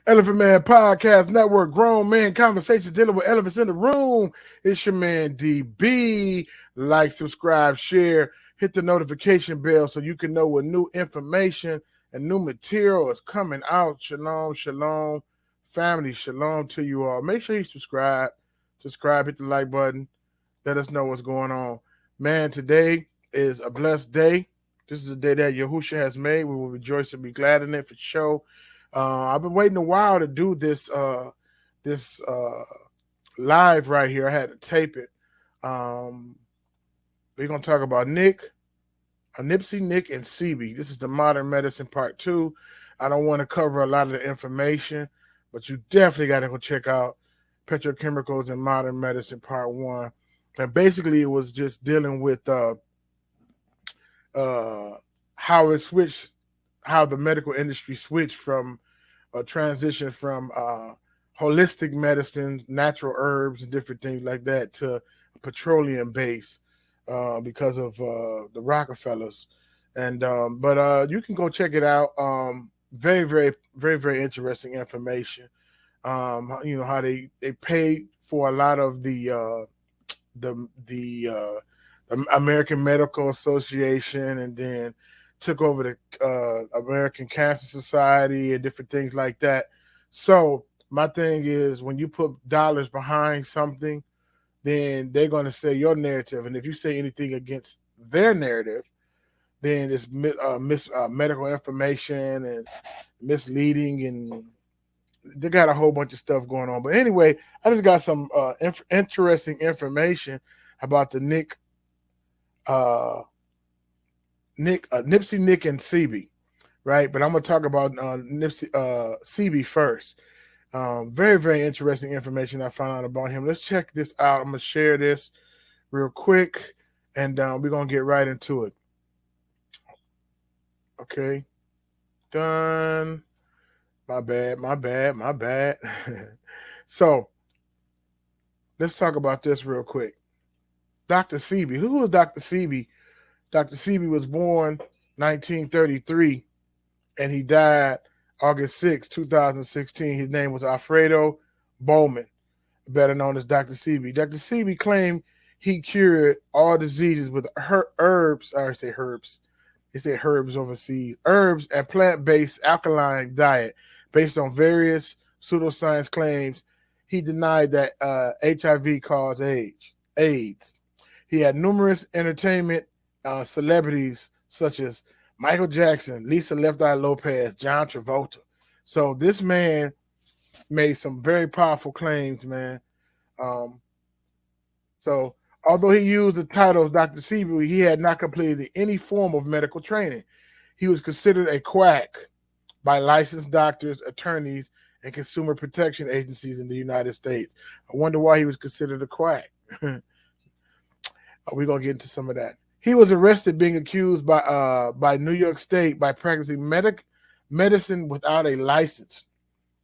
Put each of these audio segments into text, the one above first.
Elephant Man Podcast Network, grown man conversations dealing with elephants in the room. It's your man DB. Like, subscribe, share, hit the notification bell so you can know when new information and new material is coming out. Shalom, shalom, family, shalom to you all. Make sure you subscribe, hit the like button. Let us know what's going on. Man, today is a blessed day. This is a day that Yahusha has made. We will rejoice and be glad in it for sure. I've been waiting a while to do this live right here. I had to tape it. We're gonna talk about Nipsy, Nick, and Sebi. This is the Modern Medicine Part 2. I don't want to cover a lot of the information, but you definitely got to go check out Petrochemicals and Modern Medicine Part 1. And basically, it was just dealing with how it switched, how the medical industry switched from a transition from holistic medicine, natural herbs, and different things like that to petroleum base because of the Rockefellers. And but you can go check it out. Very, very, very, very interesting information. You know how they pay for a lot of the American Medical Association, and then took over the American Cancer Society and different things like that. So my thing is, when you put dollars behind something, then they're going to say your narrative. And if you say anything against their narrative, then it's medical information and misleading, and they got a whole bunch of stuff going on. But anyway, I just got some interesting information about the Nipsey, Nick, and Sebi, right? But I'm gonna talk about Sebi first. Very, very interesting information I found out about him. Let's check this out. I'm gonna share this real quick, and we're gonna get right into it. Okay, done. My bad. So let's talk about this real quick. Dr. Sebi. Who was Dr. Sebi? Dr. Sebi was born 1933 and he died August 6, 2016. His name was Alfredo Bowman, better known as Dr. Sebi. Dr. Sebi claimed he cured all diseases with herbs. I say herbs. They say herbs overseas. Herbs and plant-based alkaline diet based on various pseudoscience claims. He denied that HIV caused AIDS. He had numerous entertainment celebrities such as Michael Jackson, Lisa Left Eye Lopez, John Travolta. So this man made some very powerful claims, man. So although he used the title of Dr. Sebi, he had not completed any form of medical training. He was considered a quack by licensed doctors, attorneys, and consumer protection agencies in the United States. I wonder why he was considered a quack. We're going to get into some of that. He was arrested being accused by New York State by practicing medicine without a license,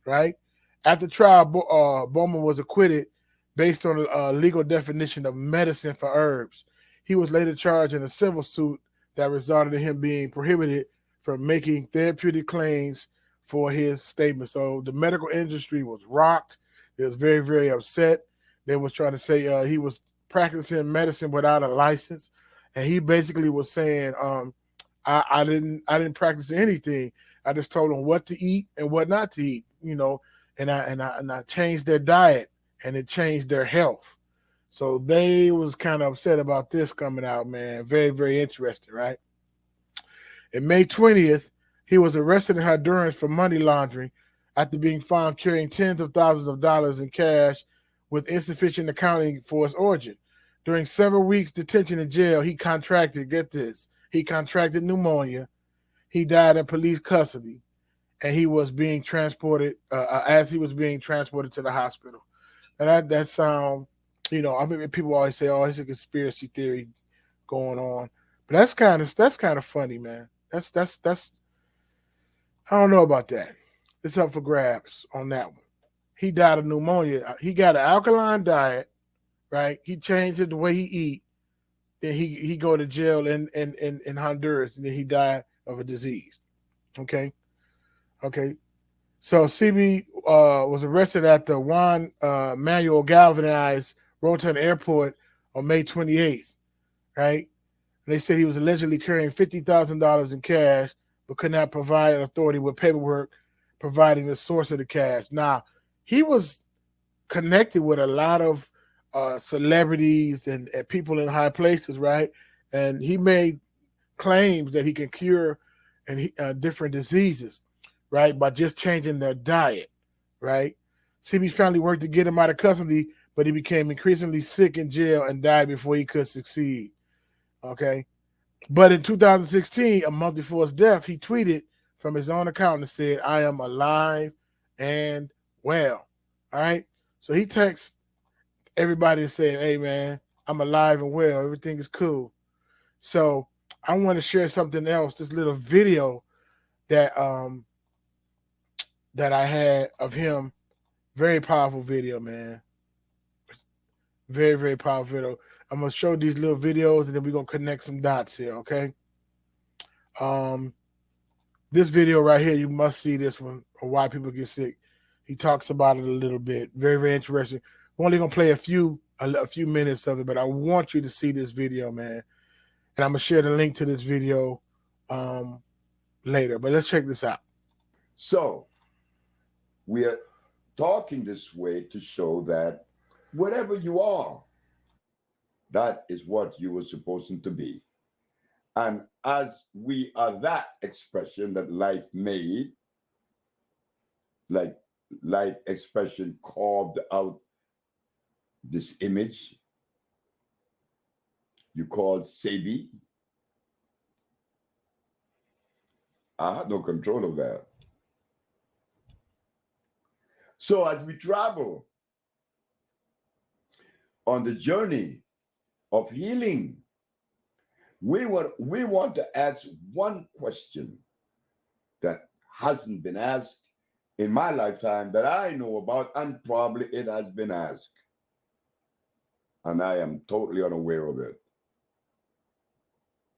right? After trial, Bowman was acquitted based on a legal definition of medicine for herbs. He was later charged in a civil suit that resulted in him being prohibited from making therapeutic claims for his statement. So the medical industry was rocked. They was very, very upset. They was trying to say he was practicing medicine without a license, and he basically was saying, I didn't practice anything. I just told them what to eat and what not to eat, you know, and I changed their diet, and it changed their health. So they was kind of upset about this coming out, man. Very, very interesting, right? In May 20th, he was arrested in Honduras for money laundering after being found carrying tens of thousands of dollars in cash with insufficient accounting for its origin. During several weeks detention in jail, he contracted pneumonia. He died in police custody, and he was being transported to the hospital. And that sound, you know, I mean, people always say, "Oh, it's a conspiracy theory going on," but that's kind of funny, man. That's I don't know about that. It's up for grabs on that one. He died of pneumonia. He got an alkaline diet, right? He changed it the way he eat. Then he go to jail in Honduras, and then he died of a disease. Okay. So Sebi was arrested at the Juan Manuel Galvanized Roatan Airport on May 28th, right? They said he was allegedly carrying $50,000 in cash, but could not provide authority with paperwork providing the source of the cash. Now, he was connected with a lot of celebrities and people in high places, right? And he made claims that he can cure different diseases, right, by just changing their diet, right? Sebi's family worked to get him out of custody, but he became increasingly sick in jail and died before he could succeed. Okay. But in 2016, a month before his death, he tweeted from his own account and said, "I am alive and well." All right. So he texts everybody and saying, "Hey man, I'm alive and well. Everything is cool." So I want to share something else, this little video that that I had of him. Very powerful video, man. Very, very powerful video. I'm gonna show these little videos and then we're gonna connect some dots here, okay? Um this video right here, you must see this one, or why people get sick. He talks about it a little bit. Very, very interesting. We're only gonna play a few minutes of it, but I want you to see this video, man. And I'm gonna share the link to this video later. But let's check this out. So we are talking this way to show that whatever you are, that is what you were supposed to be. And as we are that expression that life made, like life expression carved out this image you called Sebi, I had no control of that. So as we travel on the journey of healing, we want to ask one question that hasn't been asked in my lifetime that I know about, and probably it has been asked. And I am totally unaware of it.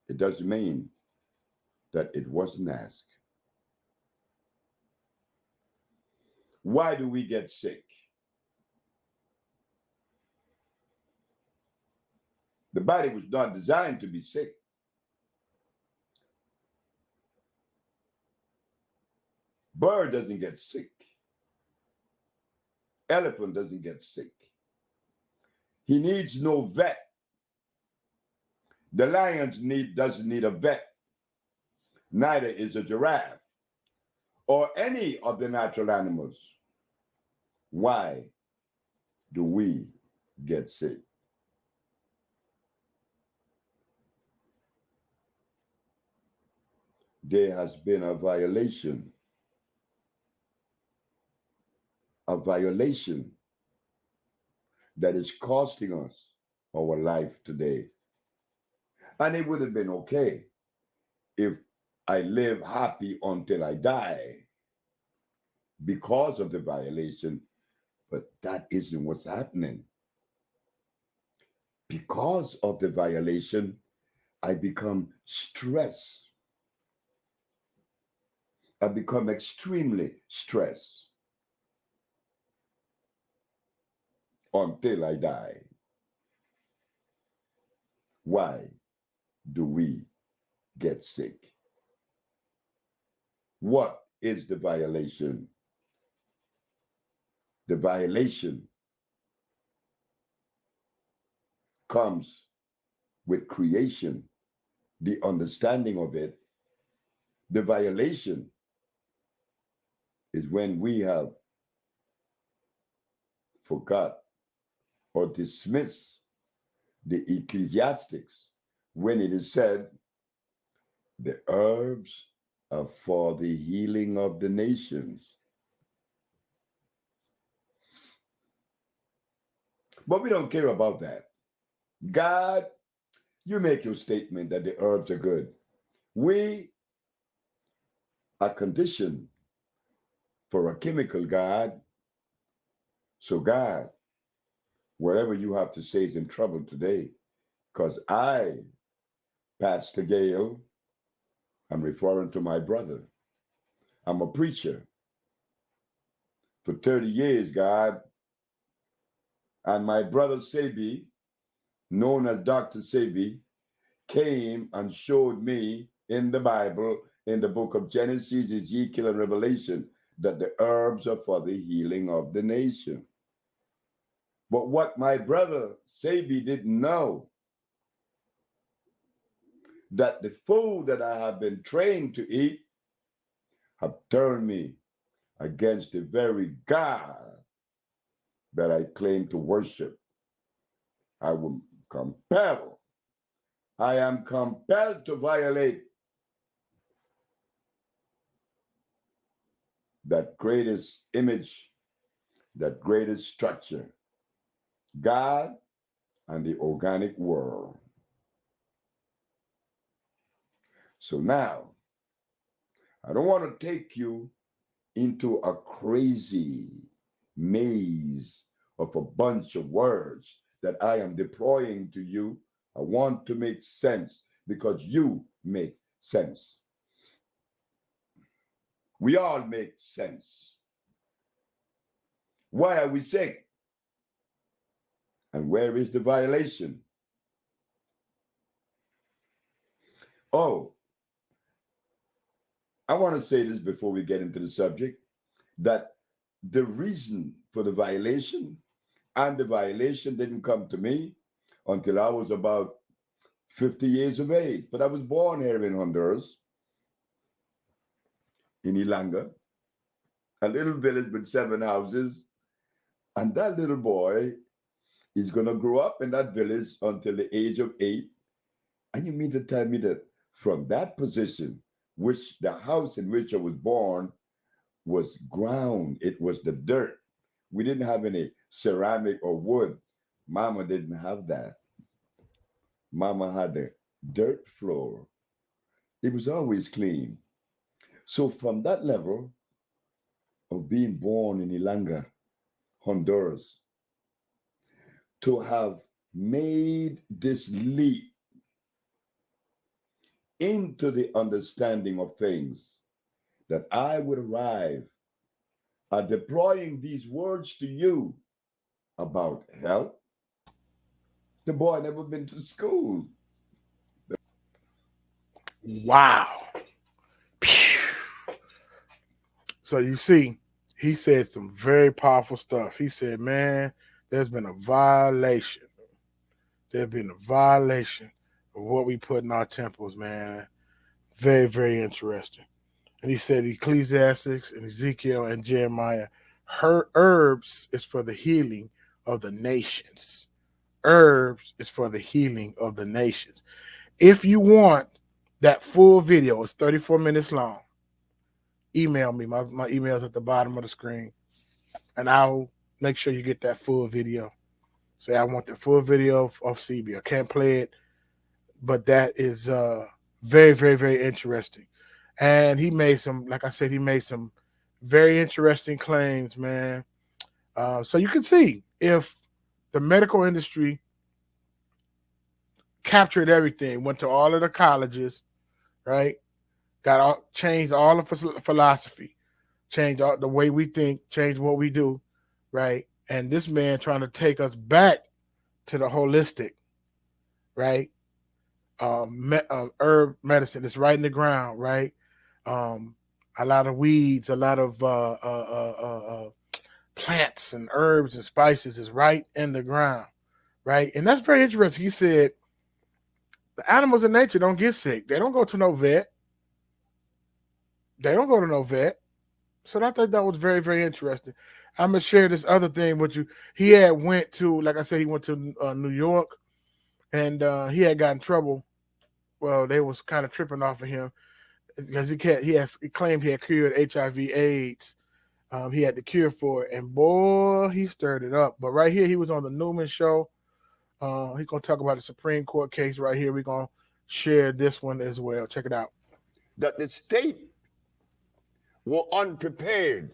It doesn't mean that it wasn't asked. Why do we get sick? The body was not designed to be sick. Bird doesn't get sick. Elephant doesn't get sick. He needs no vet. The lion doesn't need a vet. Neither is a giraffe or any of the natural animals. Why do we get sick? There has been a violation that is costing us our life today. And it would have been okay if I live happy until I die because of the violation, but that isn't what's happening. Because of the violation, I become stressed. I become extremely stressed until I die. Why do we get sick? What is the violation? The violation comes with creation, the understanding of it. The violation is when we have forgot or dismissed the ecclesiastics when it is said, the herbs are for the healing of the nations. But we don't care about that. God, you make your statement that the herbs are good. We are conditioned for a chemical, God. So, God, whatever you have to say is in trouble today. Because I, Pastor Gale, I'm referring to my brother. I'm a preacher for 30 years, God. And my brother Sebi, known as Dr. Sebi, came and showed me in the Bible, in the book of Genesis, Ezekiel, and Revelation, that the herbs are for the healing of the nation. But what my brother Sebi didn't know, that the food that I have been trained to eat have turned me against the very God that I claim to worship. I will compel, I am compelled to violate that greatest image, that greatest structure, God and the organic world. So now, I don't want to take you into a crazy maze of a bunch of words that I am deploying to you. I want to make sense because you make sense. We all make sense. Why are we sick? And where is the violation? Oh, I want to say this before we get into the subject, that the reason for the violation, and the violation didn't come to me until I was about 50 years of age. But I was born here in Honduras, in Ilanga, a little village with 7 houses. And that little boy is going to grow up in that village until the age of 8. And you mean to tell me that from that position, which the house in which I was born was ground, it was the dirt. We didn't have any ceramic or wood. Mama didn't have that. Mama had the dirt floor. It was always clean. So from that level of being born in Ilanga, Honduras, to have made this leap into the understanding of things, that I would arrive at deploying these words to you about health. The boy never been to school. Wow. So you see, he said some very powerful stuff. He said, man, there's been a violation. There's been a violation of what we put in our temples, man. Very, very interesting. And he said Ecclesiastics and Ezekiel and Jeremiah, her herbs is for the healing of the nations. Herbs is for the healing of the nations. If you want that full video, it's 34 minutes long. Email me. My email is at the bottom of the screen. And I'll make sure you get that full video. Say, I want the full video of CB. I can't play it, but that is very, very, very interesting. And he made some, like I said, he made some very interesting claims, man. So you can see if the medical industry captured everything, went to all of the colleges, right? Changed all of philosophy, changed all the way we think, changed what we do, right? And this man trying to take us back to the holistic, right? Herb medicine is right in the ground, right? Um, a lot of weeds, a lot of plants and herbs and spices is right in the ground, right? And that's very interesting. He said the animals in nature don't get sick. They don't go to no vet. They don't go to no vet. So I thought that was very, very interesting. I'm gonna share this other thing with you. He had went to, like I said, he went to New York, and he had gotten in trouble. Well, they was kind of tripping off of him because he claimed he had cured HIV/AIDS. He had the cure for it, and boy, he stirred it up. But right here, he was on the Newman show. He's gonna talk about the Supreme Court case right here. We're gonna share this one as well. Check it out. That the state were unprepared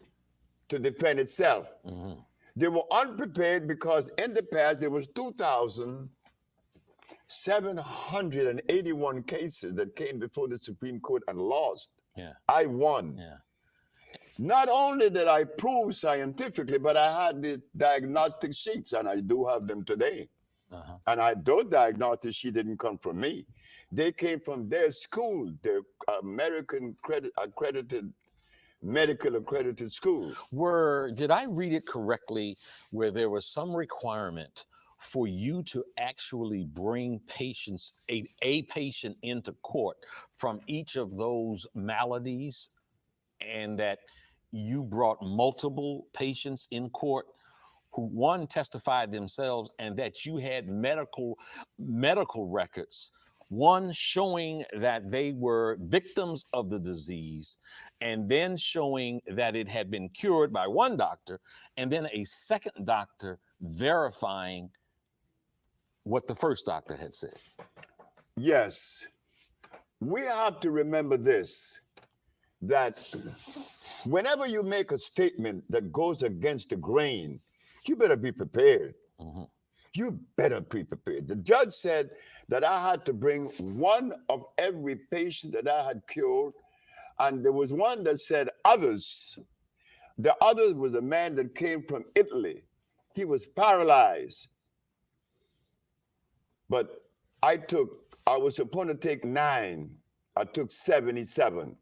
to defend itself. Mm-hmm. They were unprepared because in the past there was 2,781 cases that came before the Supreme Court and lost. Yeah. I won. Yeah. Not only did I prove scientifically, but I had the diagnostic sheets, and I do have them today. And those diagnostic sheets didn't come from me. They came from their school, their American accredited medical accredited school. Did I read it correctly where there was some requirement for you to actually bring patients, a patient into court from each of those maladies, and that you brought multiple patients in court who one testified themselves, and that you had medical records, one showing that they were victims of the disease, and then showing that it had been cured by one doctor, and then a second doctor verifying what the first doctor had said? Yes. We have to remember this, that whenever you make a statement that goes against the grain, you better be prepared. Mhm. You better be prepared. The judge said that I had to bring one of every patient that I had cured, and there was one that said others. The others was a man that came from Italy. He was paralyzed. But I was supposed to take 9. I took 77.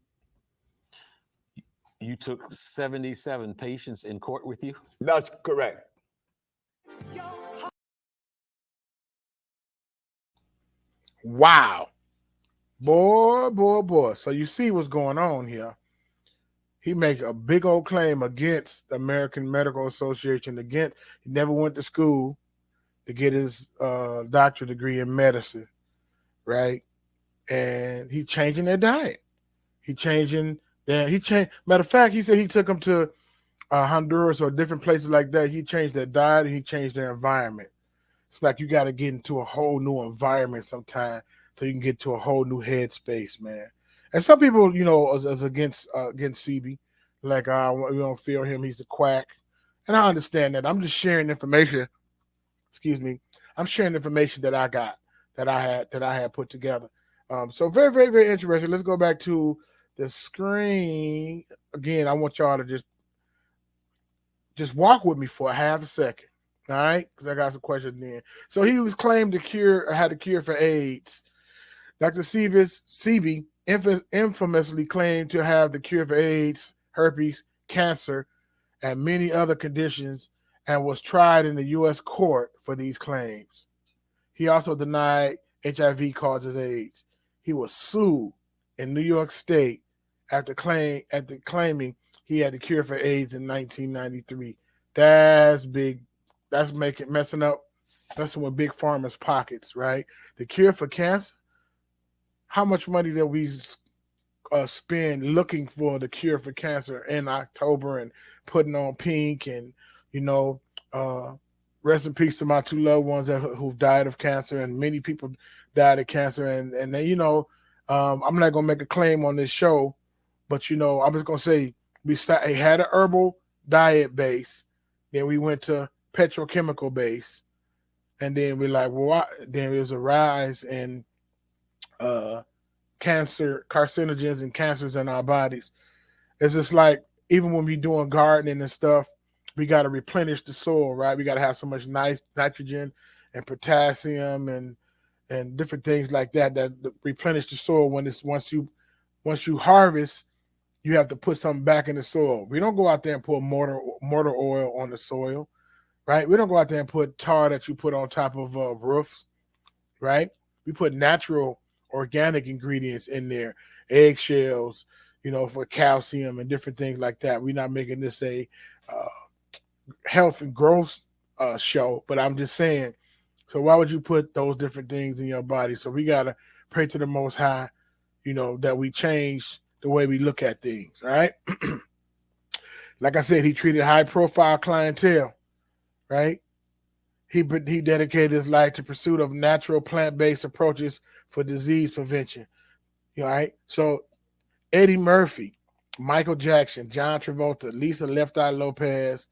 You took 77 patients in court with you? That's correct. Wow. Boy. So you see what's going on here. He make a big old claim against the American Medical Association. He never went to school to get his doctorate degree in medicine, right? And he changing their diet. Matter of fact, he said he took them to Honduras or different places like that. He changed their diet and he changed their environment. It's like you got to get into a whole new environment sometime so you can get to a whole new headspace, man. And some people, as against Sebi, like we don't feel him, he's a quack, and I understand that. I'm just sharing information. Excuse me. I'm sharing information that I got, that I had put together. So very, very, very interesting. Let's go back to the screen again. I want y'all to just walk with me for a half a second. All right, because I got some questions then. So he was claimed had a cure for AIDS. Dr. Sebi infamously claimed to have the cure for AIDS, herpes, cancer, and many other conditions, and was tried in the U.S. court for these claims. He also denied HIV causes AIDS. He was sued in New York State after claiming he had the cure for AIDS in 1993. That's big. That's messing with big pharma's pockets, right? The cure for cancer. How much money did we spend looking for the cure for cancer in October and putting on pink and, rest in peace to my 2 loved ones who've died of cancer, and many people died of cancer. And then, I'm not going to make a claim on this show, but, I'm just going to say we had an herbal diet base. Then we went to petrochemical base. And then we're like, well, then there was a rise in carcinogens and cancers in our bodies. It's just like, even when we're doing gardening and stuff, we got to replenish the soil, right? We got to have so much nice nitrogen and potassium and different things like that replenish the soil. Once you harvest, you have to put something back in the soil. We don't go out there and put mortar oil on the soil, right? We don't go out there and put tar that you put on top of roofs, right? We put natural organic ingredients in there, eggshells, for calcium and different things like that. We're not making this a health and growth show, but I'm just saying, so why would you put those different things in your body? So we got to pray to the Most High, that we change the way we look at things, all right? Like I said, he treated high-profile clientele, right? He dedicated his life to pursuit of natural plant-based approaches for disease prevention. All right. So Eddie Murphy, Michael Jackson, John Travolta, Lisa Left Eye Lopez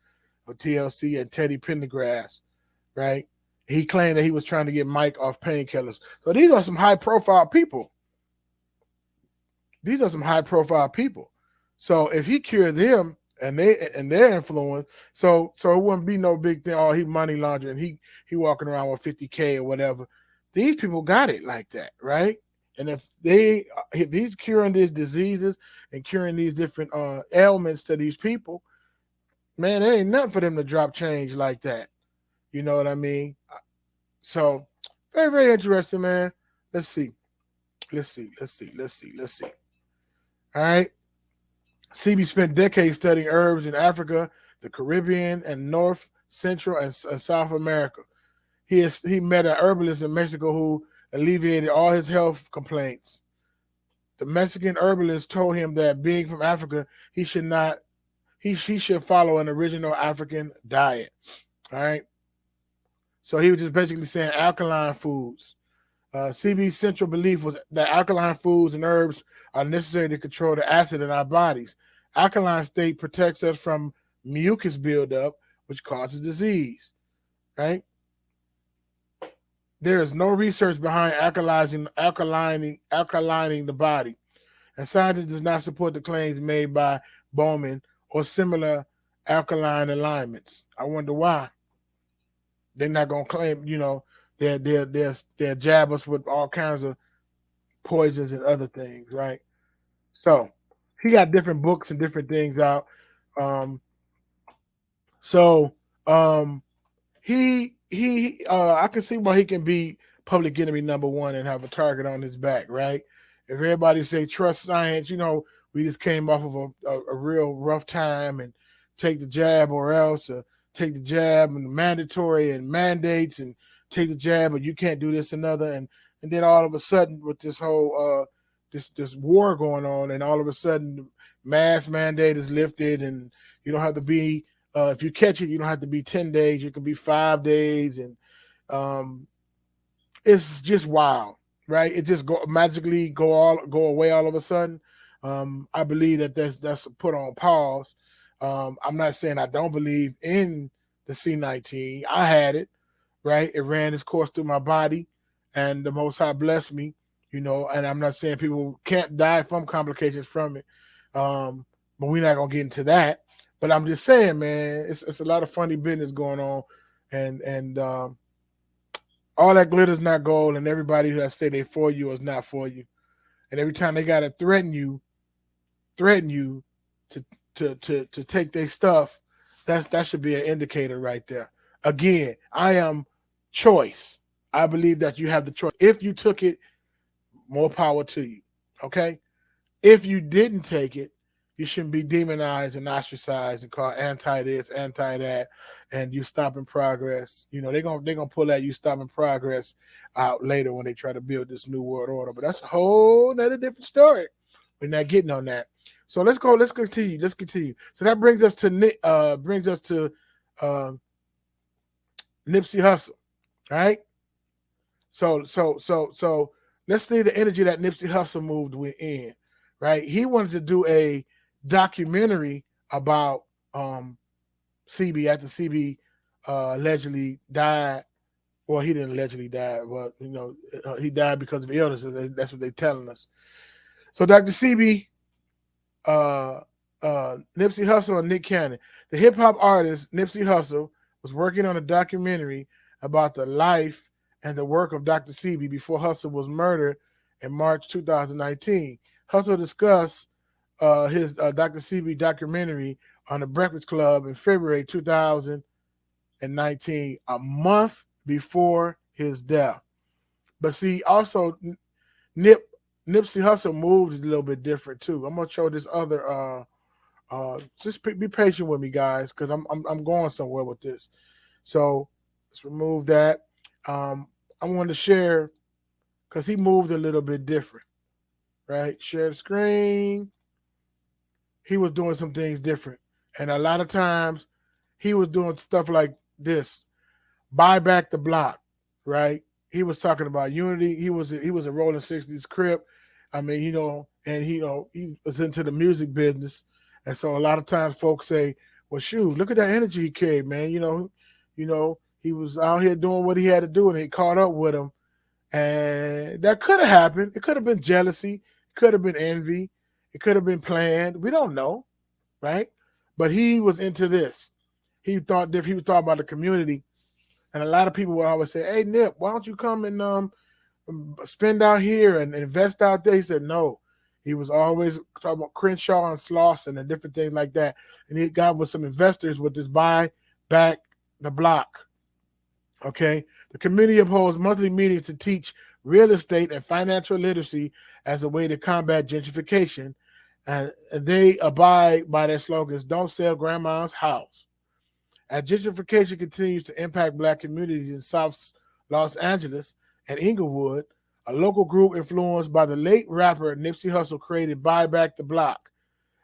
of TLC, and Teddy Pendergrass, right? He claimed that he was trying to get Mike off painkillers. So these are some high-profile people. So if he cured them and their influence, so it wouldn't be no big thing. Oh, he money laundering, he walking around with 50K or whatever. These people got it like that, right? And if he's curing these diseases and curing these different ailments to these people, man, there ain't nothing for them to drop change like that. You know what I mean? So very, very interesting, man. Let's see. All right. Sebi spent decades studying herbs in Africa, the Caribbean, and North, Central, and South America. He met an herbalist in Mexico who alleviated all his health complaints. The Mexican herbalist told him that being from Africa, he should follow an original African diet. All right. So he was just basically saying alkaline foods. Sebi's central belief was that alkaline foods and herbs are necessary to control the acid in our bodies. Alkaline state protects us from mucus buildup, which causes disease. Right? There is no research behind alkalining the body, and science does not support the claims made by Bowman or similar alkaline alignments. I wonder why. They're not gonna claim, they'll jab us with all kinds of poisons and other things, right? So he got different books and different things out. I can see why he can be public enemy number one and have a target on his back, right? If everybody say trust science, we just came off of a real rough time and take the jab or else, take the jab and mandatory and mandates and take the jab, but you can't do this another. And then all of a sudden with this whole this war going on, and all of a sudden mask mandate is lifted and you don't have to be if you catch it, you don't have to be 10 days, you can be 5 days, and it's just wild, right? It just magically go away all of a sudden. I believe that's put on pause. I'm not saying I don't believe in the C19. I had it, right? It ran its course through my body, and the Most High blessed me, and I'm not saying people can't die from complications from it, but we're not going to get into that. But I'm just saying, man, it's a lot of funny business going on, and all that glitters not gold, and everybody that say they for you is not for you. And every time they got to threaten you to take their stuff, that should be an indicator right there. Again, I am choice. I believe that you have the choice. If you took it, more power to you. Okay? If you didn't take it, you shouldn't be demonized and ostracized and called anti this, anti that, and you stopping progress. They're gonna pull that you stopping progress out later when they try to build this new world order. But that's a whole nother different story. We're not getting on that. So let's go. Let's continue. So that brings us to Nipsey Hussle, right? So let's see the energy that Nipsey Hussle moved in, right? He wanted to do a documentary about Sebi after Sebi allegedly died. Well, he didn't allegedly die, but he died because of illness. That's what they're telling us. So Dr. Sebi, Nipsey Hussle, and Nick Cannon, the hip hop artist Nipsey Hussle was working on a documentary about the life and the work of Dr. Sebi before Hussle was murdered in March 2019. Hussle discussed his Dr. Sebi documentary on the Breakfast Club in February 2019, a month before his death. But see, also Nipsey Hussle moved a little bit different too. I'm gonna show this other. Just be patient with me, guys, because I'm going somewhere with this. So let's remove that. I want to share because he moved a little bit different, right? Share the screen. He was doing some things different, and a lot of times he was doing stuff like this: buy back the block, right? He was talking about unity. He was a Rolling 60s Crip. I mean, and he was into the music business, and so a lot of times folks say, "Well, shoot, look at that energy he carried, man." He was out here doing what he had to do, and it caught up with him, and that could have happened. It could have been jealousy, it could have been envy, It could have been planned. We don't know, right? But he was into this. He thought different. He was talking about the community, and a lot of people would always say, "Hey, Nip, why don't you come and spend out here and invest out there?" He said no. He was always talking about Crenshaw and Slauson and different things like that. And he got with some investors with this buy back the block. Okay. The committee upholds monthly meetings to teach real estate and financial literacy as a way to combat gentrification. And they abide by their slogans, don't sell grandma's house. As gentrification continues to impact Black communities in South Los Angeles and Inglewood, a local group influenced by the late rapper Nipsey Hussle created Buy Back the Block,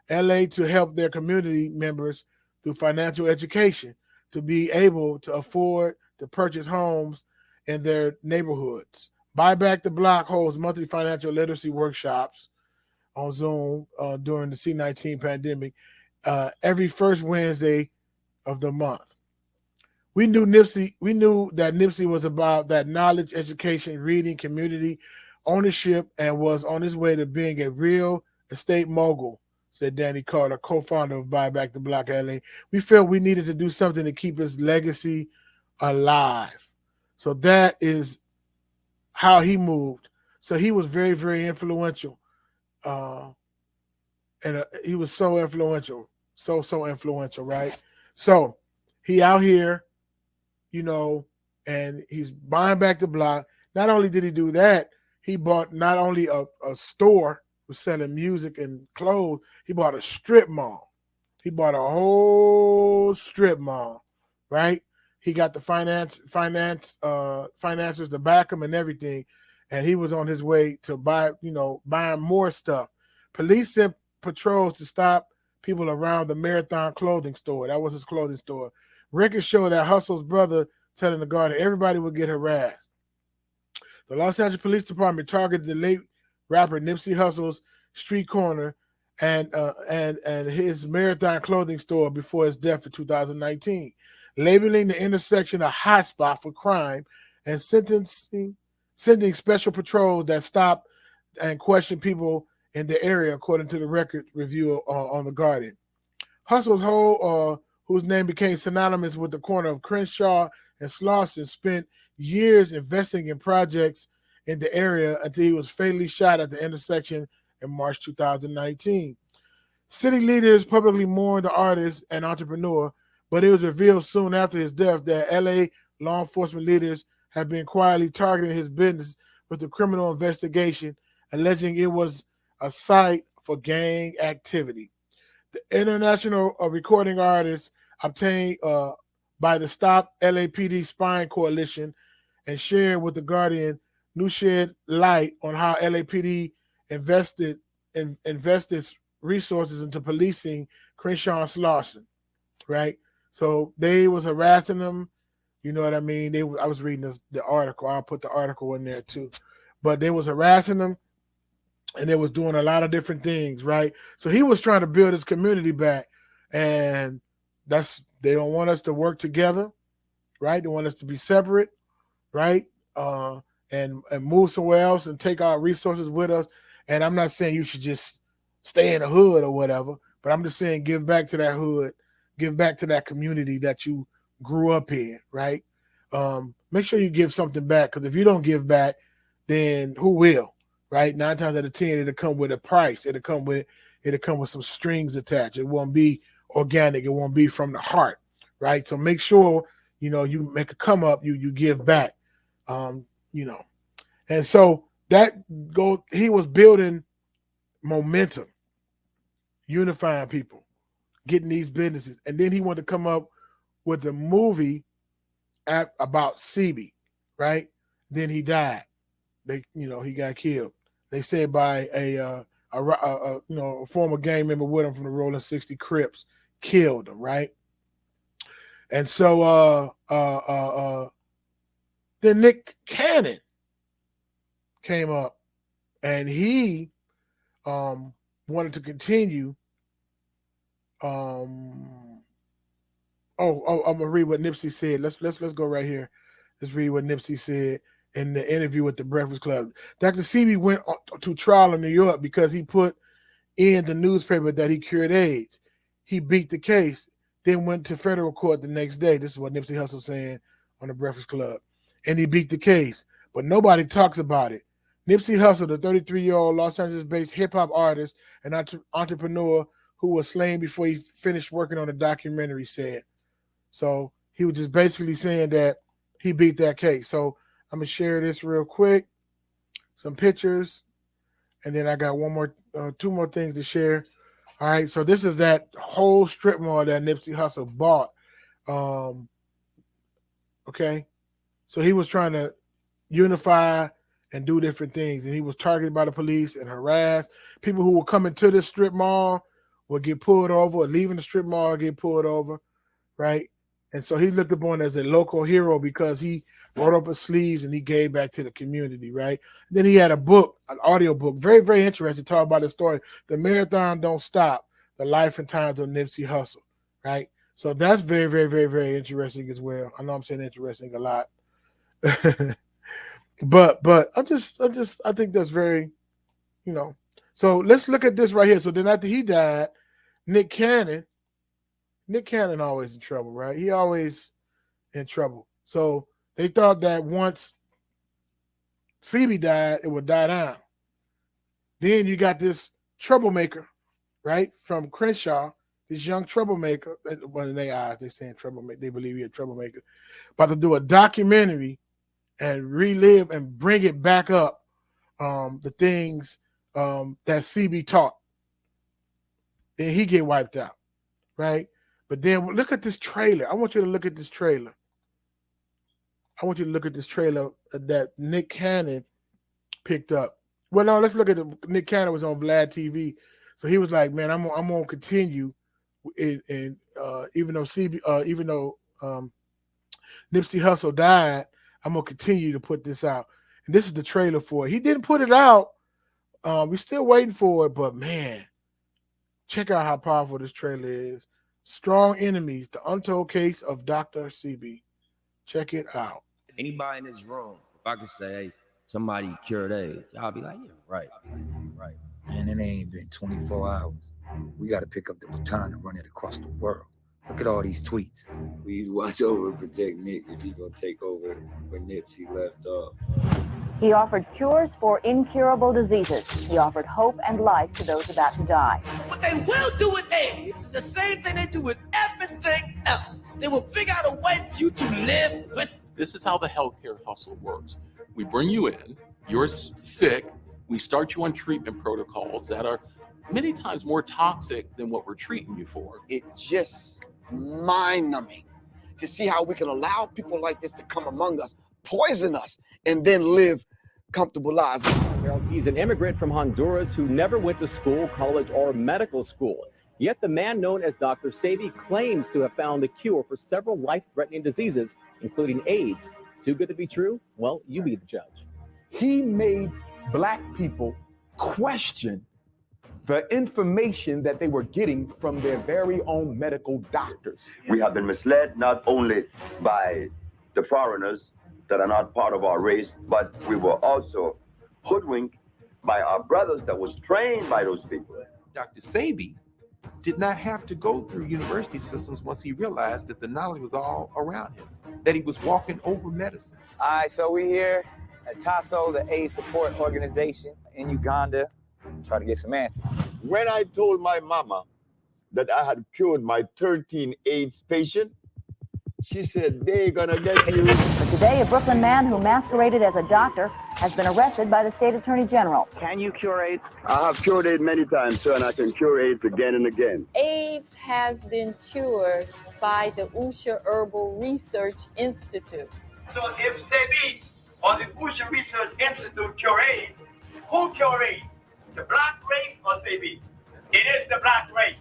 LA, to help their community members through financial education to be able to afford to purchase homes in their neighborhoods. Buy Back the Block holds monthly financial literacy workshops on Zoom during the C-19 pandemic every first Wednesday of the month. We knew that Nipsey was about that knowledge, education, reading, community, ownership, and was on his way to being a real estate mogul, said Danny Carter, co-founder of Buy Back the Block LA. We felt we needed to do something to keep his legacy alive. So that is how he moved. So he was very, very influential. He was so influential, so influential, right? So he out here, and he's buying back the block. Not only did he do that, he bought not only a store was selling music and clothes, he bought a strip mall. He bought a whole strip mall, right? He got the financiers to back him and everything, and he was on his way to buying more stuff. Police sent patrols to stop people around the Marathon clothing store. That was his clothing store. Records show that Hussle's brother telling the guard that everybody would get harassed. The Los Angeles Police Department targeted the late rapper Nipsey Hussle's street corner and his Marathon clothing store before his death in 2019, labeling the intersection a hotspot for crime and sending special patrols that stop and question people in the area, according to the record review on The Guardian. Hussle's whose name became synonymous with the corner of Crenshaw and Slauson, spent years investing in projects in the area until he was fatally shot at the intersection in March 2019. City leaders publicly mourned the artist and entrepreneur, but it was revealed soon after his death that LA law enforcement leaders have been quietly targeting his business with a criminal investigation, alleging it was a site for gang activity. The international recording artist obtained by the Stop LAPD Spying Coalition and shared with The Guardian new shed light on how LAPD invested resources into policing Crenshaw and Slauson, right? So they was harassing them, you know what I mean? I was reading the article. I'll put the article in there too. But they was harassing them, and they was doing a lot of different things, right? So he was trying to build his community back, and they don't want us to work together, right? They want us to be separate, right? And move somewhere else and take our resources with us. And I'm not saying you should just stay in the hood or whatever, but I'm just saying give back to that hood, give back to that community that you grew up in, right? Make sure you give something back, because if you don't give back, then who will, right? 9 times out of 10, it'll come with a price. It'll come with some strings attached. It won't be organic. It won't be from the heart, right? So make sure, you make a come up, you give back, And so he was building momentum, unifying people, getting these businesses. And then he wanted to come up with a movie about Sebi, right? Then he died. He got killed. They said by a former gang member with him from the Rolling 60 Crips killed him, right? And so then Nick Cannon came up, and he wanted to continue. I'm gonna read what Nipsey said. Let's go right here. Let's read what Nipsey said in the interview with the Breakfast Club. Dr. Sebi went to trial in New York because he put in the newspaper that he cured AIDS. He beat the case, then went to federal court the next day. This is what Nipsey Hussle saying on the Breakfast Club. And he beat the case, but nobody talks about it. Nipsey Hussle, the 33-year-old Los Angeles-based hip-hop artist and entrepreneur who was slain before he finished working on a documentary, said. So he was just basically saying that he beat that case. So I'm going to share this real quick, some pictures, and then I got two more things to share. All right, so this is that whole strip mall that Nipsey Hussle bought. Okay, so he was trying to unify and do different things, and he was targeted by the police and harassed. People who were coming to this strip mall would get pulled over, or leaving the strip mall get pulled over, right? And so he looked upon as a local hero because he rolled up his sleeves and he gave back to the community, right? Then he had a book, an audio book, very, very interesting, talk about his story, The Marathon Don't Stop, The Life and Times of Nipsey Hussle, right? So that's very, very, very, very interesting as well. I know I'm saying interesting a lot. but I think that's very, So let's look at this right here. So then after he died, Nick Cannon always in trouble, right? He always in trouble. So they thought that once Sebi died, it would die down. Then you got this troublemaker, right, from Crenshaw, this young troublemaker. Well, in their eyes, they're saying troublemaker. They believe he's a troublemaker. About to do a documentary and relive and bring it back up, the things that Sebi taught. Then he get wiped out, right? But then look at this trailer. I want you to look at this trailer. That Nick Cannon picked up. Well, no, let's look at Nick Cannon was on Vlad TV. So he was like, man, I'm gonna continue, and even though Nipsey Hussle died, I'm gonna continue to put this out. And this is the trailer for it. He didn't put it out. We're still waiting for it, but man, check out how powerful this trailer is. Strong Enemies, The Untold Case of Dr. Sebi. Check it out. Anybody in this room, if I could say, hey, somebody cured AIDS, y'all be like, yeah, right. Man, it ain't been 24 hours. We got to pick up the baton and run it across the world. Look at all these tweets. Please watch over and protect Nick if he gonna take over where Nipsey left off. He offered cures for incurable diseases. He offered hope and life to those about to die. What they will do with AIDS is the same thing they do with everything else. They will figure out a way for you to live with. This is how the healthcare hustle works. We bring you in, you're sick, we start you on treatment protocols that are many times more toxic than what we're treating you for. It's just mind-numbing to see how we can allow people like this to come among us, poison us, and then live comfortable lives. He's an immigrant from Honduras who never went to school, college, or medical school. Yet the man known as Dr. Sebi claims to have found the cure for several life-threatening diseases, including AIDS. Too good to be true? Well, you be the judge. He made Black people question the information that they were getting from their very own medical doctors. We have been misled not only by the foreigners that are not part of our race, but we were also hoodwinked by our brothers that was trained by those people. Dr. Sebi did not have to go through university systems once he realized that the knowledge was all around him, that he was walking over medicine. All right, so we're here at TASO, the AIDS support organization in Uganda, try to get some answers. When I told my mama that I had cured my 13 AIDS patient, she said, they're gonna get you. But today, a Brooklyn man who masqueraded as a doctor has been arrested by the state attorney general. Can you cure AIDS? I have cured AIDS many times, sir, and I can cure AIDS again and again. AIDS has been cured by the Usha Herbal Research Institute. So if Sebi or the Usha Research Institute cure AIDS, who cure AIDS? The black race or Sebi? It is the black race.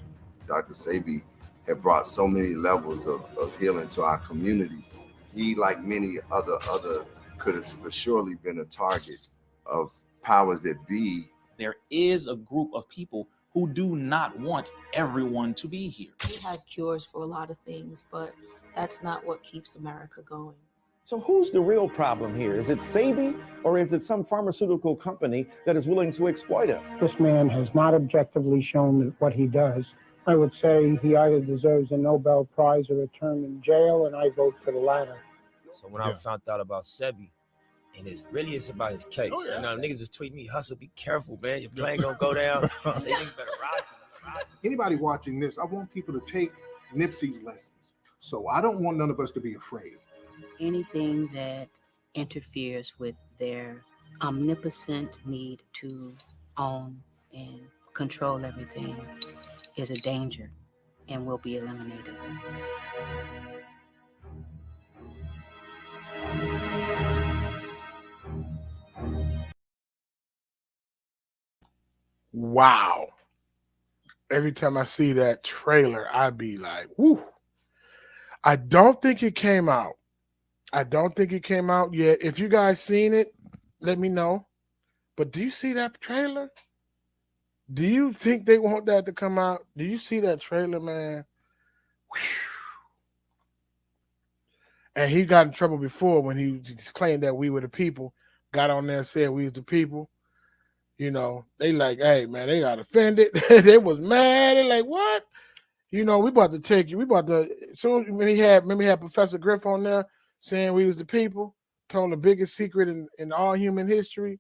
Dr. Sebi had brought so many levels of healing to our community. He, like many other could have for surely been a target of powers that be. There is a group of people who do not want everyone to be here. We have cures for a lot of things, but that's not what keeps America going. So who's the real problem here? Is it Sebi, or is it some pharmaceutical company that is willing to exploit us? This man has not objectively shown what he does. I would say he either deserves a Nobel Prize or a term in jail, and I vote for the latter. So when I found out about Sebi, and it's about his case. Oh, yeah. You know, niggas was tweeting me, Hustle, be careful, man. Your plane gonna go down. I say, niggas better ride for me. Anybody watching this, I want people to take Nipsy's lessons. So I don't want none of us to be afraid. Anything that interferes with their omnipotent need to own and control everything is a danger and will be eliminated. Wow. Every time I see that trailer, I'd be like, whoo. I don't think it came out. Yet. If you guys seen it, let me know. But do you see that trailer? Do you think they want that to come out? Do you see that trailer, man? Whew. And he got in trouble before when he claimed that we were the people. Got on there and said we was the people. You know, they like, hey, man, they got offended. They was mad. They like, what? You know, we about to take you. We about to, soon when he had Professor Griff on there saying we was the people, told the biggest secret in all human history.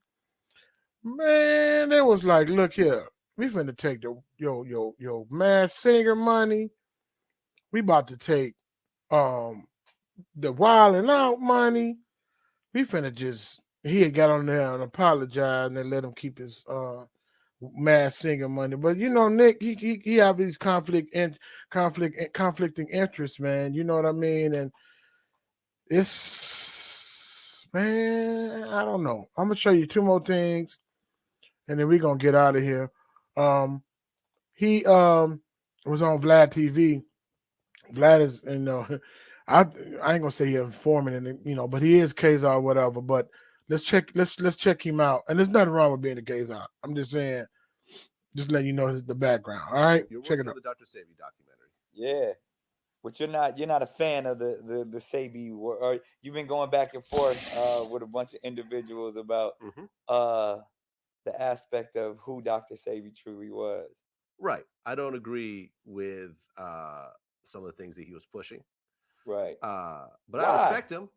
Man, they was like, look here, we finna take your Masked Singer money. We about to take the Wild 'N Out money. We finna just, he had got on there and apologized and they let him keep his Masked Singer money. But you know, Nick, he have these conflicting interests, man. You know what I mean? And it's, man, I don't know. I'm gonna show you two more things, and then we're gonna get out of here. He was on Vlad TV. Vlad is, you know, I ain't gonna say he's informant, and you know, but he is Kazar or whatever. But let's check him out. And there's nothing wrong with being a Kazar. I'm just saying, just letting you know the background. All right, check it out. The Dr. Sebi documentary. Yeah, but you're not a fan of the Sebi, or you've been going back and forth with a bunch of individuals about the aspect of who Dr. Sebi truly was. Right. I don't agree with some of the things that he was pushing. Right. But Why? I respect him.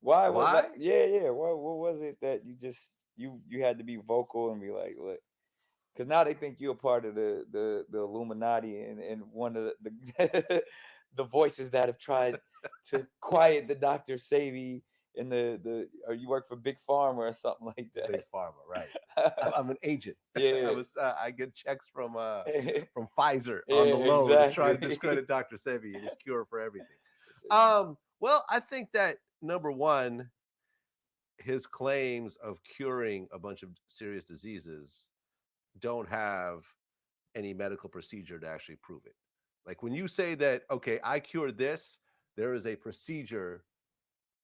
Why? Why? Yeah. What was it that you had to be vocal and be like, look? Because now they think you're a part of the Illuminati and one of the the voices that have tried to quiet the Dr. Sebi in or you work for Big Pharma or something like that. Big Pharma, right? I'm an agent. Yeah. I get checks from Pfizer on Yeah, the low to try to exactly. discredit Dr. Sebi and his cure for everything. Well, I think that number one, his claims of curing a bunch of serious diseases don't have any medical procedure to actually prove it. Like when you say that, okay, I cured this, there is a procedure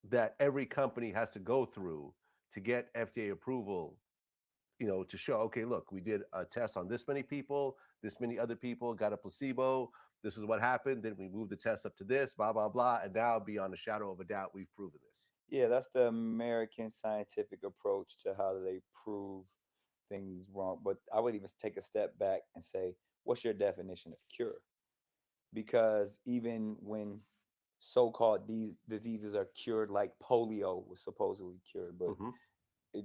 that every company has to go through to get FDA approval, you know, to show, okay, look, we did a test on this many people, this many other people got a placebo, this is what happened, then we moved the test up to this, blah, blah, blah, and now beyond a shadow of a doubt, we've proven this. Yeah, that's the American scientific approach to how they prove things wrong. But I would even take a step back and say, what's your definition of cure? Because even when so-called these diseases are cured, like polio was supposedly cured, but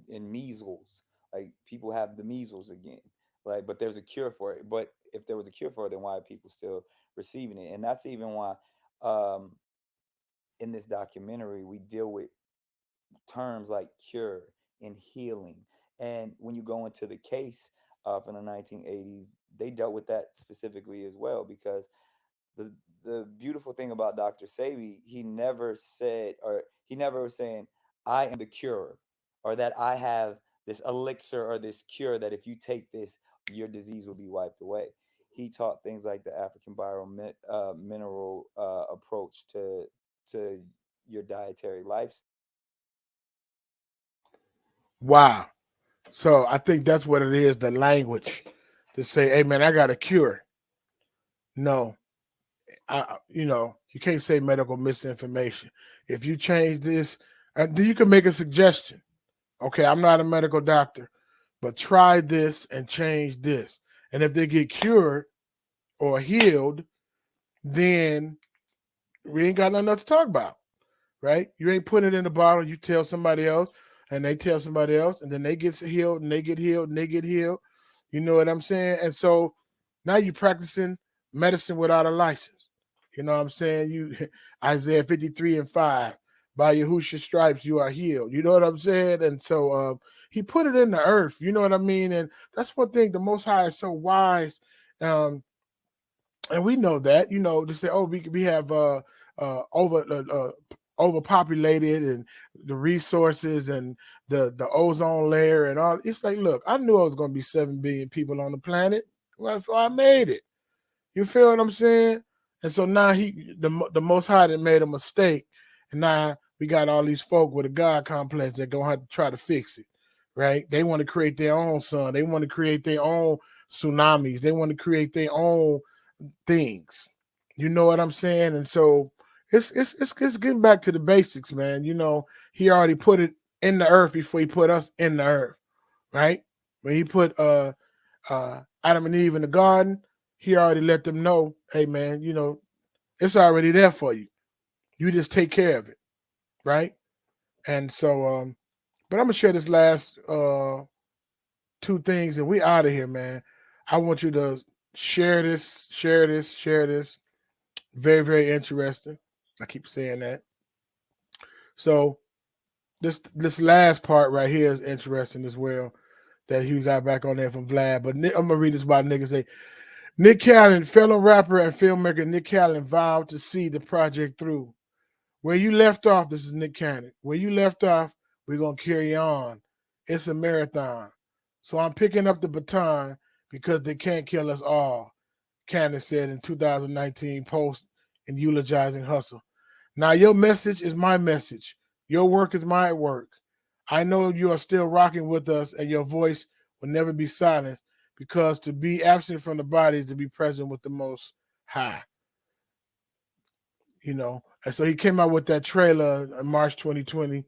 in measles, like people have the measles again, like, but there's a cure for it. But if there was a cure for it, then why are people still receiving it? And that's even why in this documentary we deal with terms like cure and healing. And when you go into the case from the 1980s, they dealt with that specifically as well, because the beautiful thing about Dr. Sebi, he never said, or he never was saying, I am the cure, or that I have this elixir or this cure that if you take this, your disease will be wiped away. He taught things like the African mineral approach to your dietary lifestyle. Wow. So I think that's what it is, the language to say, hey man, I got a cure. No, you know, You can't say medical misinformation. If you change this, then you can make a suggestion. Okay, I'm not a medical doctor, but try this and change this. And if they get cured or healed, then we ain't got nothing else to talk about, right? You ain't putting it in the bottle. You tell somebody else, and they tell somebody else, and then they get healed, and they get healed, and they get healed. You know what I'm saying? And so now you're practicing medicine without a license. You know what I'm saying? You Isaiah 53:5. By Yahushua's stripes, you are healed. You know what I'm saying? And so he put it in the earth. You know what I mean? And that's one thing. The Most High is so wise. And we know that, to say, oh, we have overpopulated and the resources and the ozone layer and all. It's like, look, I knew I was going to be 7 billion people on the planet. Well, I made it. You feel what I'm saying? And so now the Most High that made a mistake, and now we got all these folk with a God complex that gonna have to try to fix it, right? They want to create their own sun. They want to create their own tsunamis. They want to create their own things. You know what I'm saying? And so it's getting back to the basics, man. He already put it in the earth before he put us in the earth, right? When he put Adam and Eve in the garden, he already let them know, hey man, it's already there for you. You just take care of it, right? And so, but I'm gonna share this last 2 things, and we out of here, man. I want you to share this. Very, very interesting. I keep saying that. So this last part right here is interesting as well, that he got back on there from Vlad. But I'm gonna read this about niggas. Say Nick Cannon, fellow rapper and filmmaker Nick Cannon, vowed to see the project through. Where you left off, this is Nick Cannon. Where you left off, we're gonna carry on. It's a marathon. So I'm picking up the baton because they can't kill us all, Cannon said in 2019 post and eulogizing Hustle. Now your message is my message. Your work is my work. I know you are still rocking with us and your voice will never be silenced, because to be absent from the body is to be present with the Most High. And so he came out with that trailer in March 2020,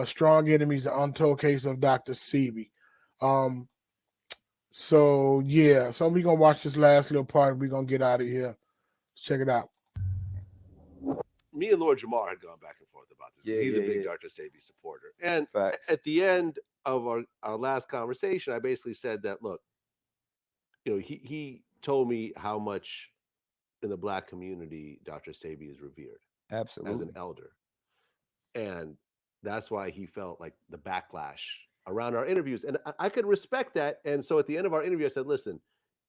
Strong Enemies, The Untold Case of Dr. Sebi. So we're going to watch this last little part and we're going to get out of here. Let's check it out. Me and Lord Jamar had gone back and forth about this. Yeah, He's yeah, a big yeah. Dr. Sebi supporter. And Facts. at the end of our last conversation, I basically said that, look, he told me how much in the Black community Dr. Sebi is revered as Absolutely. an elder. And that's why he felt like the backlash around our interviews. And I could respect that. And so at the end of our interview, I said, listen,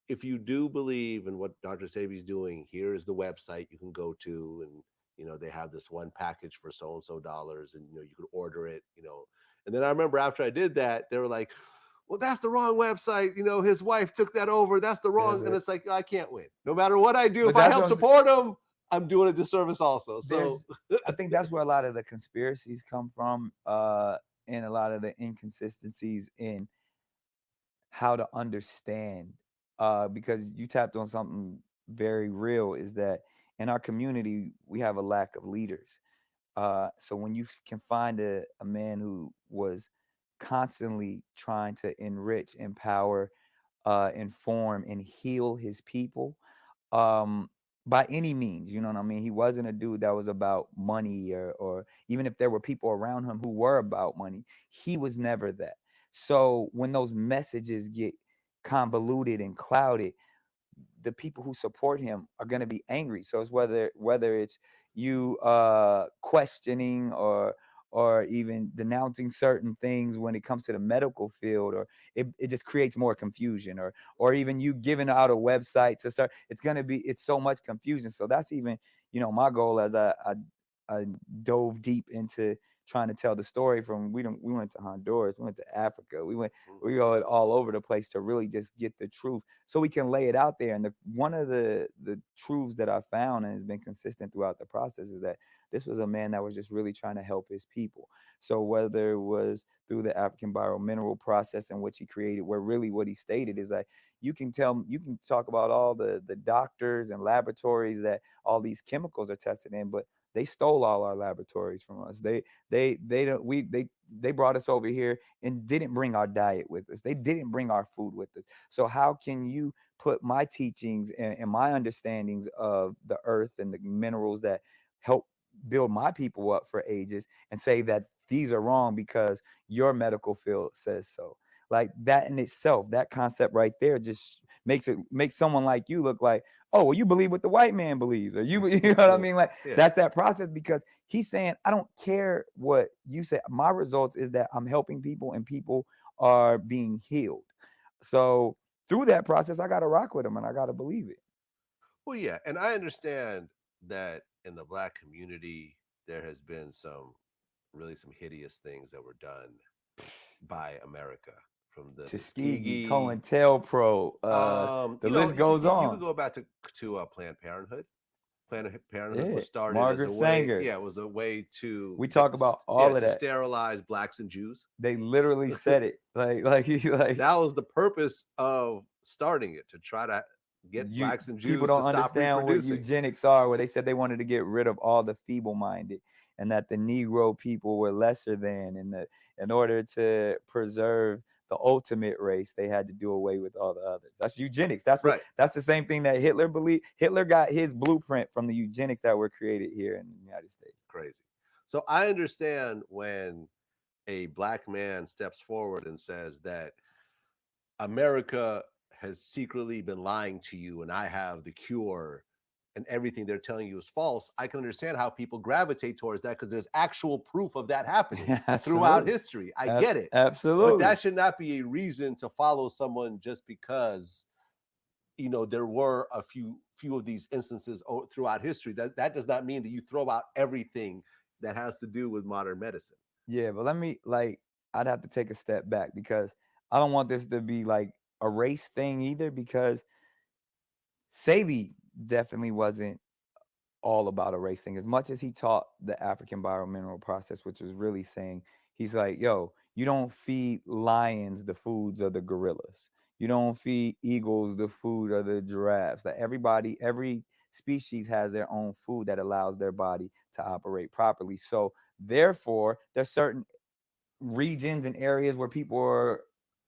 if you do believe in what Dr. Sebi's doing, here's the website you can go to. And, they have this one package for so-and-so dollars, and, you could order it, And then I remember after I did that, they were like, well, that's the wrong website. His wife took that over. That's the wrong. And it's like, I can't win. No matter what I do, But if I that's help what I'm support him, I'm doing a disservice also. So I think that's where a lot of the conspiracies come from, and a lot of the inconsistencies in how to understand, because you tapped on something very real, is that in our community we have a lack of leaders. So when you can find a man who was constantly trying to enrich, empower, inform, and heal his people, by any means, you know what I mean? He wasn't a dude that was about money, or even if there were people around him who were about money, he was never that. So when those messages get convoluted and clouded, the people who support him are going to be angry. So it's whether it's you questioning or even denouncing certain things when it comes to the medical field, or it just creates more confusion, or even you giving out a website to start, it's so much confusion. So that's even, my goal as I dove deep into trying to tell the story from we went to Honduras, we went to Africa, we go all over the place to really just get the truth so we can lay it out there. And one of the truths that I found and has been consistent throughout the process is that this was a man that was just really trying to help his people. So whether it was through the African biomineral process in which he created, where really what he stated is that you can talk about all the doctors and laboratories that all these chemicals are tested in, but they stole all our laboratories from us. They brought us over here and didn't bring our diet with us. They didn't bring our food with us. So how can you put my teachings and my understandings of the earth and the minerals that help build my people up for ages and say that these are wrong because your medical field says so? Like that in itself, that concept right there just makes someone like you look like, oh, well, you believe what the white man believes, or you know what I mean? Like that's that process, because he's saying, I don't care what you say. My results is that I'm helping people and people are being healed. So through that process, I got to rock with him and I got to believe it. Well, yeah. And I understand that in the Black community, there has been some hideous things that were done by America. From the Tuskegee, COINTELPRO, the list goes on. You could go back to Planned Parenthood. Planned Parenthood was started Margaret as a way. Sanger. Yeah, it was a way to. We talk about all of to that. sterilize blacks and Jews. They literally said it like that was the purpose of starting it, to try to get blacks and Jews. People don't to stop understand what reproducing. eugenics are. Where they said they wanted to get rid of all the feeble-minded, and that the Negro people were lesser than, and that in order to preserve the ultimate race, they had to do away with all the others. That's eugenics. That's what. Right. That's the same thing that Hitler believed. Hitler got his blueprint from the eugenics that were created here in the United States. It's crazy. So I understand when a black man steps forward and says that America has secretly been lying to you and I have the cure and everything they're telling you is false. I can understand how people gravitate towards that because there's actual proof of that happening throughout history. I get it. Absolutely. But that should not be a reason to follow someone just because, there were a few of these instances throughout history. That does not mean that you throw out everything that has to do with modern medicine. Yeah, but I'd have to take a step back, because I don't want this to be like a race thing either, because Sebi definitely wasn't all about a race thing. As much as he taught the African biomineral process, which was really saying, he's like, yo, you don't feed lions the foods of the gorillas. You don't feed eagles the food of the giraffes. That every species has their own food that allows their body to operate properly. So therefore, there's certain regions and areas where people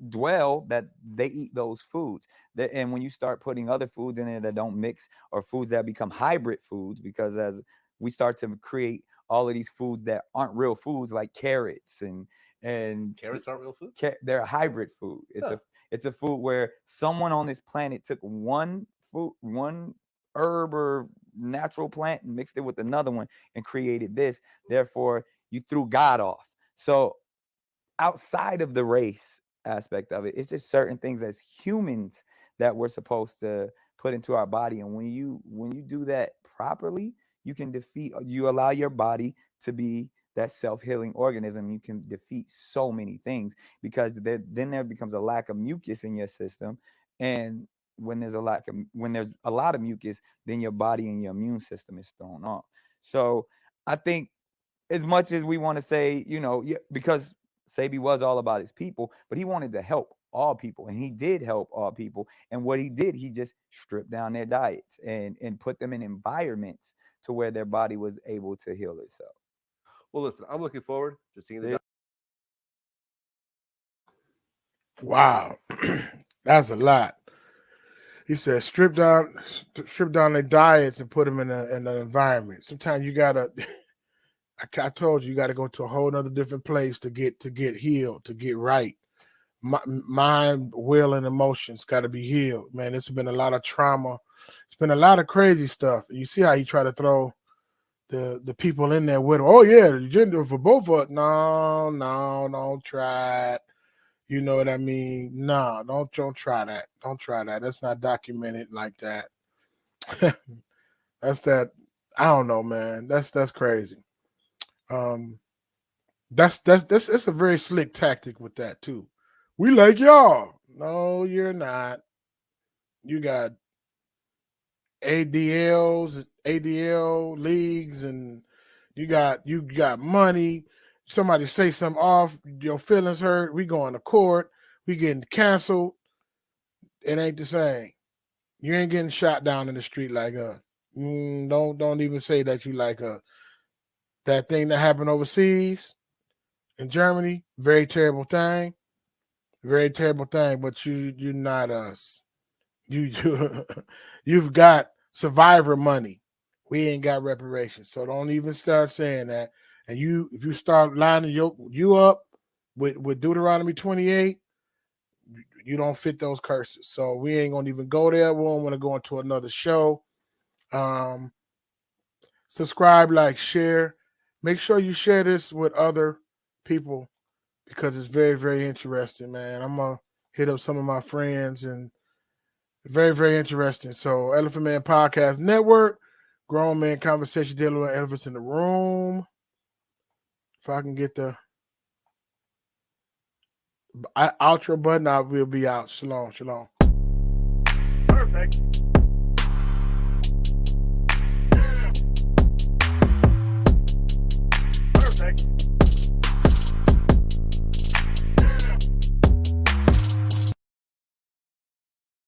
dwell that they eat those foods. And when you start putting other foods in there that don't mix, or foods that become hybrid foods, because as we start to create all of these foods that aren't real foods, like carrots and carrots aren't real food. They're a hybrid food. It's a food where someone on this planet took one herb or natural plant and mixed it with another one and created this. Therefore, you threw God off. So outside of the race aspect of it, it's just certain things as humans that we're supposed to put into our body. And when you do that properly, you allow your body to be that self-healing organism. You can defeat so many things, because then there becomes a lack of mucus in your system. And when there's a lot of mucus, then your body and your immune system is thrown off. So I think, as much as we want to say, because Sebi was all about his people, but he wanted to help all people, and he did help all people. And what he did, he just stripped down their diets and put them in environments to where their body was able to heal itself. Well, listen, I'm looking forward to seeing the. Wow, that's a lot. He said, strip down their diets and put them in an environment. Sometimes you gotta. I told you got to go to a whole other different place to get healed, to get right. Mind, will, and emotions got to be healed. Man, it's been a lot of trauma. It's been a lot of crazy stuff. You see how he tried to throw the people in there with him. Oh yeah, the gender for both of us. No, don't try it. You know what I mean? No, don't try that. Don't try that. That's not documented like that. That's that. I don't know, man. That's crazy. That's it's a very slick tactic with that too. We like y'all. No, you're not. You got ADL leagues, and you got money. Somebody say something off, your feelings hurt. We going to court. We getting canceled. It ain't the same. You ain't getting shot down in the street like us. Don't even say that you like us. That thing that happened overseas in Germany, very terrible thing. Very terrible thing, but you're not us. You've got survivor money. We ain't got reparations. So don't even start saying that. And if you start lining you up with Deuteronomy 28, you don't fit those curses. So we ain't gonna even go there. We don't want to go into another show. Subscribe, like, share. Make sure you share this with other people because it's very, very interesting, man. I'm gonna hit up some of my friends, and very, very interesting. So Elephant Man Podcast Network, Grown Man Conversation dealing with elephants in the room. If I can get the outro button, I will be out. Shalom, shalom. Perfect.